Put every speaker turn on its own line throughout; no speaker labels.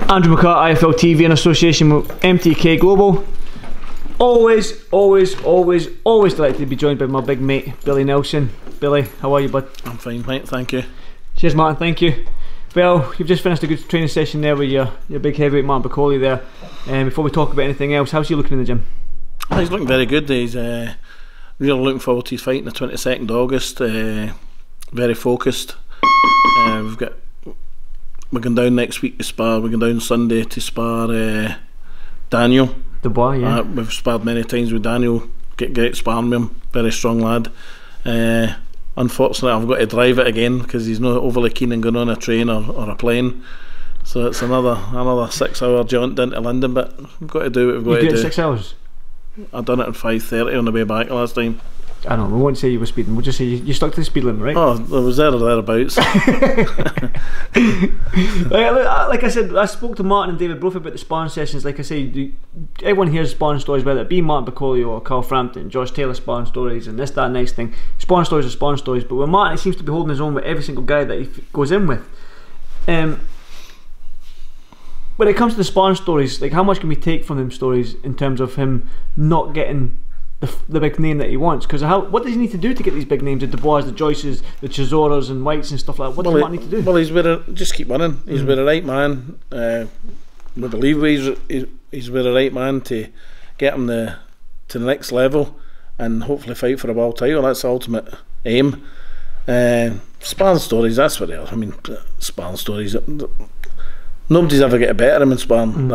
Andrew McCART, IFL TV in association with MTK Global. Always delighted to be joined by my big mate, Billy Nelson. Billy, how are you, bud?
I'm fine, mate, thank you.
Cheers, Martin, thank you. Well, you've just finished a good training session there with your big heavyweight Martin Bakole there. Before we talk about anything else, how's he looking in the gym?
He's looking very good. He's really looking forward to his fight on the 22nd August. Very focused. We're going down next week to spar. We're going down Sunday to spar Daniel.
Dubois, yeah.
We've sparred many times with Daniel. Get great sparring with him. Very strong lad. Unfortunately, I've got to drive it again because he's not overly keen on going on a train or a plane. So it's another 6-hour jaunt into London, but we've got to do what we've got to do.
You did it 6 hours?
I done it at 5:30 on the way back last time.
I don't know, we won't say you were speeding, we'll just say you stuck to the speed limit, right?
Oh, I was there or thereabouts.
Like I said, I spoke to Martin and David both about the sparring sessions. Like I say, everyone hears sparring stories, whether it be Martin Bakole or Carl Frampton, Josh Taylor sparring stories, and this, that, nice thing. Sparring stories are sparring stories, but with Martin, he seems to be holding his own with every single guy that he goes in with. When it comes to the sparring stories, like how much can we take from them stories in terms of him not getting the big name that he wants? Because what does he need to do to get these big names, the Dubois, the Joyces, the Chisoras and Whites and stuff like that? What does Martin need to do? Well,
he's just keep winning. He's with the right man. We believe he's with the right man to get him to the next level and hopefully fight for a world title. That's the ultimate aim. Sparring stories, that's what they are. I mean, sparring stories, nobody's ever get a better him in sparring.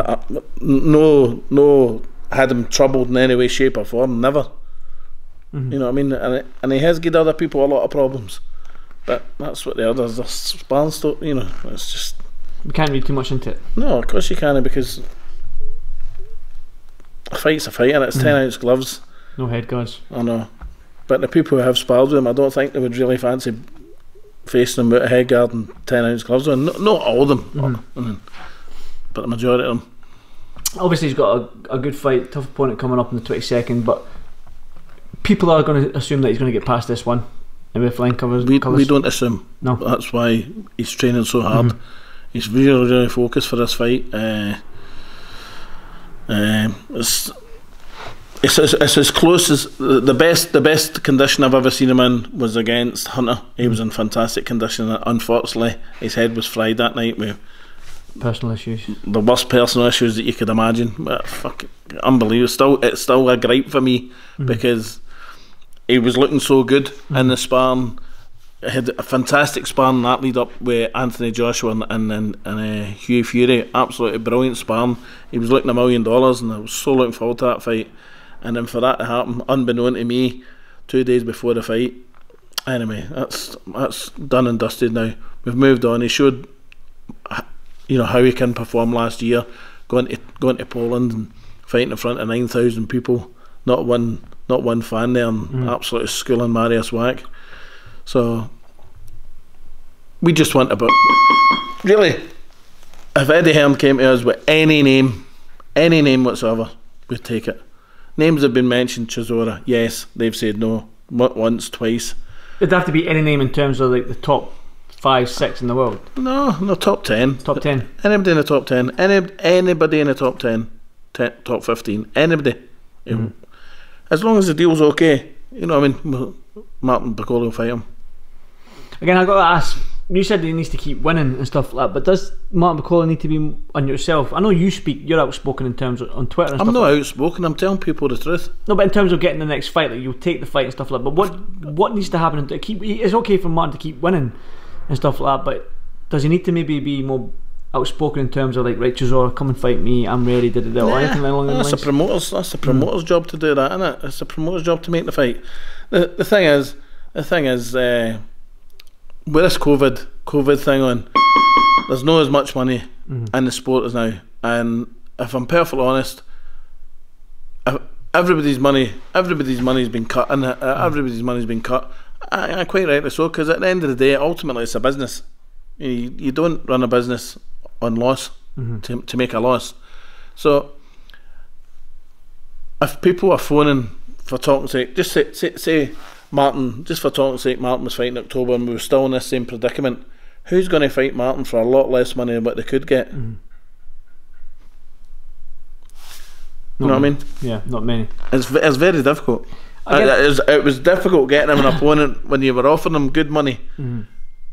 No had him troubled in any way, shape or form, never. You know what I mean? And he has given other people a lot of problems, but that's what the others are. Sparring story, you know, it's just,
we can't read too much into it.
No, of course you can't, because a fight's a fight and it's 10-ounce gloves.
No head guards.
I know, but the people who have sparred with him, I don't think they would really fancy facing him with a head guard and 10-ounce gloves on. Not all of them, but the majority of them.
Obviously he's got a good fight, tough opponent coming up on the 22nd, but people are going to assume that he's going to get past this one. And with line covers,
we don't assume.
No.
That's why he's training so hard. He's really focused for this fight. It's as close as the best condition I've ever seen him in was against Hunter. He was in fantastic condition. Unfortunately, his head was fried that night with
personal issues,
the worst personal issues that you could imagine. But fucking unbelievable. It's still a gripe for me because he was looking so good in the sparring. He had a fantastic sparring that lead up with Anthony Joshua and Hugh Fury. Absolutely brilliant sparring. He was looking $1 million, and I was so looking forward to that fight. And then for that to happen, unbeknown to me, 2 days before the fight. Anyway, that's done and dusted now. We've moved on. He showed, you know, how he can perform last year, going to Poland and fighting in front of 9,000 people, not one fan there, and absolutely schooling Marius Wack. So we just went about, really, if Eddie Hearn came to us with any name whatsoever, we'd take it. Names have been mentioned. Chisora, yes, they've said no once, twice.
It'd have to be any name in terms of like the top 5, 6 in the world.
No, top 10.
Top 10.
Anybody in the top 10. Anybody in the top 10, top 15. Anybody. As long as the deal's okay. You know what I mean? Martin Bakole will fight him.
Again, I've got to ask, you said he needs to keep winning and stuff like that, but does Martin Bakole need to be on yourself? I know you're outspoken in terms of on Twitter and stuff.
I'm not outspoken, I'm telling people the truth.
No, but in terms of getting the next fight, like you'll take the fight and stuff like that, but what needs to happen to keep, it's okay for Martin to keep winning and stuff like that, but does he need to maybe be more outspoken in terms of like, right, Chisora, come and fight me, I'm ready, or anything along those lines?
That's the promoter's job to do that, isn't it? It's the promoter's job to make the fight. The thing is, with this COVID thing on, there's not as much money in the sport as now, and if I'm perfectly honest, everybody's money's been cut, and everybody's money's been cut. Quite rightly so, because at the end of the day, ultimately it's a business. You don't run a business on loss to make a loss. So if people are phoning for talking sake, just say Martin, just for talking sake, Martin was fighting in October and we were still in this same predicament. Who's going to fight Martin for a lot less money than what they could get? You know what I mean?
Yeah, not many.
It's very difficult. It was difficult getting him an opponent when you were offering him good money.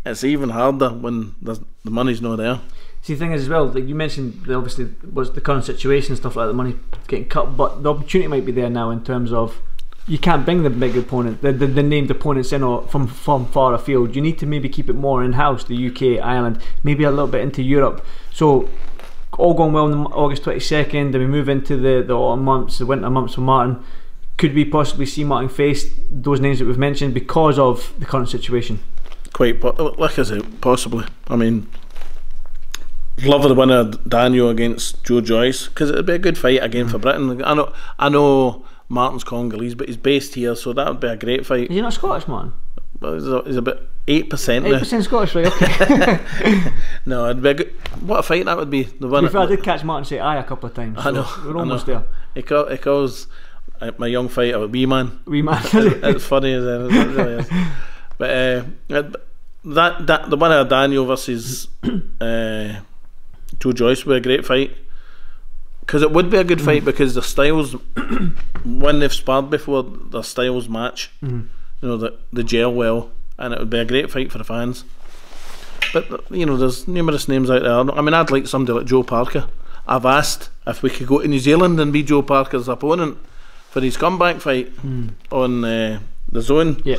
It's even harder when the money's not there.
See, the thing is as well, like you mentioned, obviously was the current situation and stuff like that, the money getting cut, but the opportunity might be there now in terms of you can't bring the big opponent, the named opponents in or from far afield. You need to maybe keep it more in house, the UK, Ireland, maybe a little bit into Europe. So all going well on August 22nd, and we move into the autumn months, the winter months for Martin. Could we possibly see Martin face those names that we've mentioned because of the current situation?
Like I said, possibly. I mean, love the winner Daniel against Joyce, because it'd be a good fight again for Britain. I know Martin's Congolese, but he's based here, so that would be a great fight.
Is he not Scottish, Martin?
Well, he's about 8% now.
8% Scottish, right? Okay.
No, it'd be a good, what a fight that would be. The winner.
I did catch Martin say aye a couple of times. So
I know.
We're almost there.
He calls my young fighter a wee man.
Wee man.
It's funny as it really is. But that the winner of Daniel versus Joyce would be a great fight, because it would be a good fight because the styles, when they've sparred before, their styles match. You know, they gel well, and it would be a great fight for the fans. But you know, there's numerous names out there. I mean, I'd like somebody like Joe Parker. I've asked if we could go to New Zealand and be Joe Parker's opponent for his comeback fight on the Zone.
Yeah.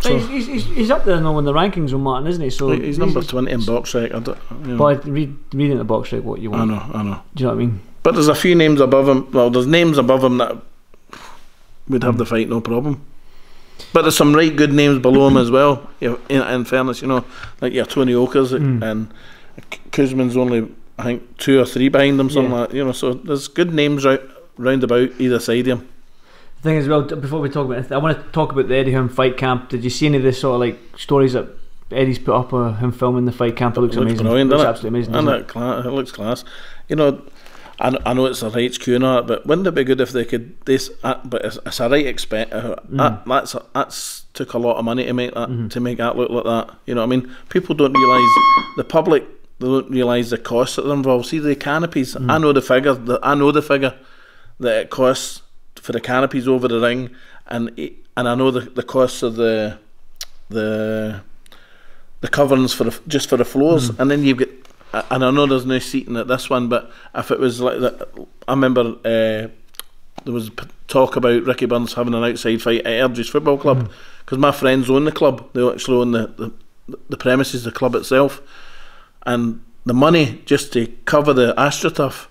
So he's up there now in the rankings with Martin, isn't he? So
he's number 20 in BoxRec.
But read into BoxRec what you want.
I know.
Do you know what I mean?
But there's a few names above him. Well, there's names above him that would have the fight, no problem. But there's some right good names below him as well. In fairness, you know, like your Tony Okers and Kuzman's only, I think, 2 or 3 behind him, something like that. You know, so there's good names round about either side of him.
The thing as well, before we talk about it, I want to talk about the Eddie Hearn fight camp. Did you see any of the sort of like stories that Eddie's put up of him filming the fight camp? It looks amazing.
Brilliant,
it looks absolutely amazing.
And it looks class. You know, I know it's a right HQ and all that, but wouldn't it be good if they could? But it's a right expense. That's took a lot of money to make that to make that look like that. You know what I mean? People don't realise, the public, they don't realise the costs that are involved. See the canopies. I know the figure. I know the figure that it costs for the canopies over the ring, and I know the costs of the coverings for just for the floors, and then you've got. And I know there's no seating at this one, but if it was like that, I remember there was talk about Ricky Burns having an outside fight at Erdry's Football Club, because my friends own the club. They actually own the premises, the club itself, and the money just to cover the AstroTurf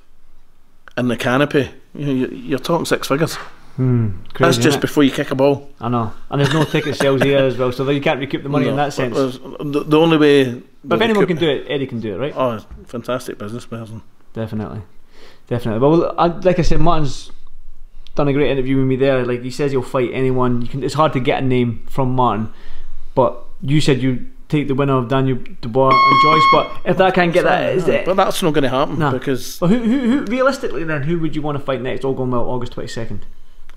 and the canopy, you're talking 6 figures.
Crazy,
that's just before you kick a ball.
I know, and there's no ticket sales here as well, so you can't recoup the money in that sense.
The only way.
But if anyone can do it, Eddie can do it, right?
Oh, fantastic business person. Definitely.
Well, like I said, Martin's done a great interview with me there. Like, he says he'll fight anyone. It's hard to get a name from Martin, but you said you take the winner of Daniel Dubois and Joyce. But if that can't get
but that's not going to happen because.
But who realistically then, who would you want to fight next? All going well, August 22nd.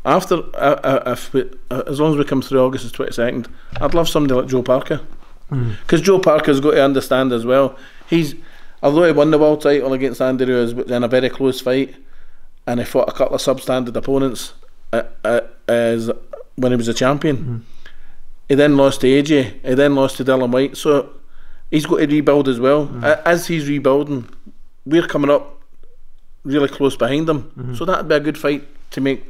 After, as long as we come through August 22nd, I'd love somebody like Joe Parker. Because Joe Parker's got to understand as well, although he won the world title against Andy Ruiz in a very close fight, and he fought a couple of substandard opponents as when he was a champion, he then lost to AJ, he then lost to Dylan White, so he's got to rebuild as well. As he's rebuilding, we're coming up really close behind him, so that'd be a good fight to make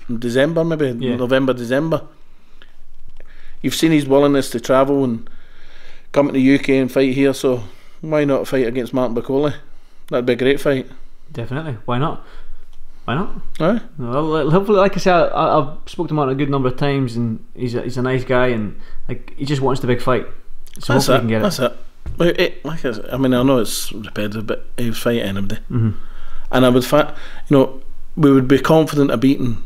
in December, maybe November, December. You've seen his willingness to travel and come to the UK and fight here, so why not fight against Martin Bakole? That'd be a great fight. Definitely. Why not? Aye. Well, hopefully, like I said, I've spoken to Martin a good number of times, and he's a nice guy, and like he just wants the big fight. So hopefully he can get it. That's it. Like I mean, I know it's repetitive, but he would fight anybody, and I would we would be confident of beating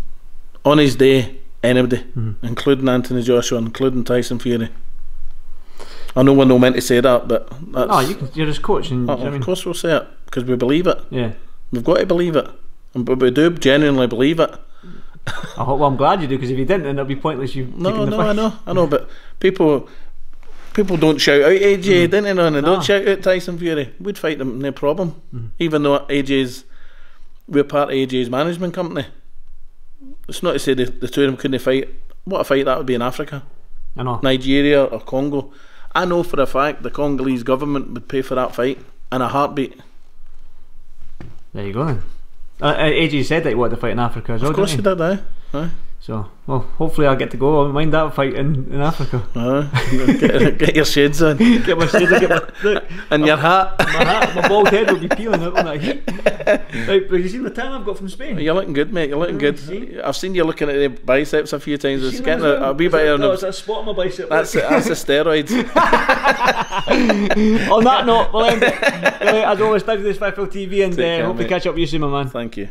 on his day anybody, including Anthony Joshua, including Tyson Fury. I know we're not meant to say that, but that's, you're his coach, and of course we'll say it because we believe it. Yeah, we've got to believe it, but we do genuinely believe it. I'm glad you do, because if you didn't, then it'd be pointless. I know, but people don't shout out AJ, didn't they? And they don't shout out Tyson Fury. We'd fight them, no problem. Even though AJ's we're part of AJ's management company. It's not to say the two of them couldn't fight. What a fight that would be in Africa.
I know.
Nigeria or Congo. I know for a fact the Congolese government would pay for that fight in a heartbeat.
There you go then. AJ said that he wanted to fight in Africa as well.
Of course he did, aye.
So, well, hopefully I'll get to go. I won't mind that fight in Africa.
Get your shades on.
Get my shades on, look,
and your hat.
My bald head will be peeling out on that heat. Right, but you seen the tan I've got from Spain?
You're looking good, mate. You're looking good.
See?
I've seen you looking at the biceps a few times. It's getting a wee bit on
a spot on my bicep.
That's the steroids.
On that note, well, as always, thank you for this Fairfield TV, and hope to catch up with you soon, my man.
Thank you.